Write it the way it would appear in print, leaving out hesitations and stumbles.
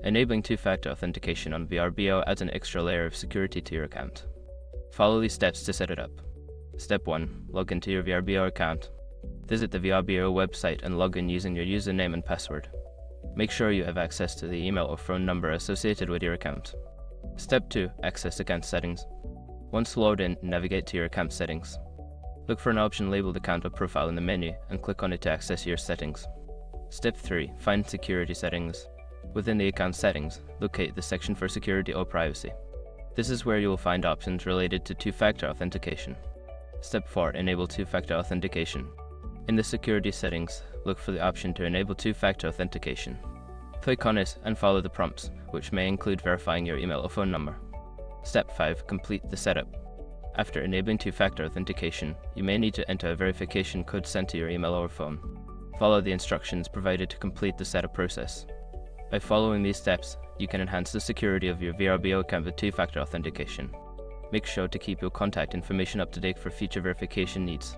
Enabling two-factor authentication on Vrbo adds an extra layer of security to your account. Follow these steps to set it up. Step 1. Log into your Vrbo account. Visit the Vrbo website and log in using your username and password. Make sure you have access to the email or phone number associated with your account. Step 2. Access account settings. Once logged in, navigate to your account settings. Look for an option labeled Account or Profile in the menu and click on it to access your settings. Step 3. Find Security Settings. Within the account settings, locate the section for Security or Privacy. This is where you will find options related to two-factor authentication. Step 4. Enable two-factor authentication. In the security settings, look for the option to enable two-factor authentication. Click on it and follow the prompts, which may include verifying your email or phone number. Step 5. Complete the setup. After enabling two-factor authentication, you may need to enter a verification code sent to your email or phone. Follow the instructions provided to complete the setup process. By following these steps, you can enhance the security of your Vrbo account with two-factor authentication. Make sure to keep your contact information up to date for future verification needs.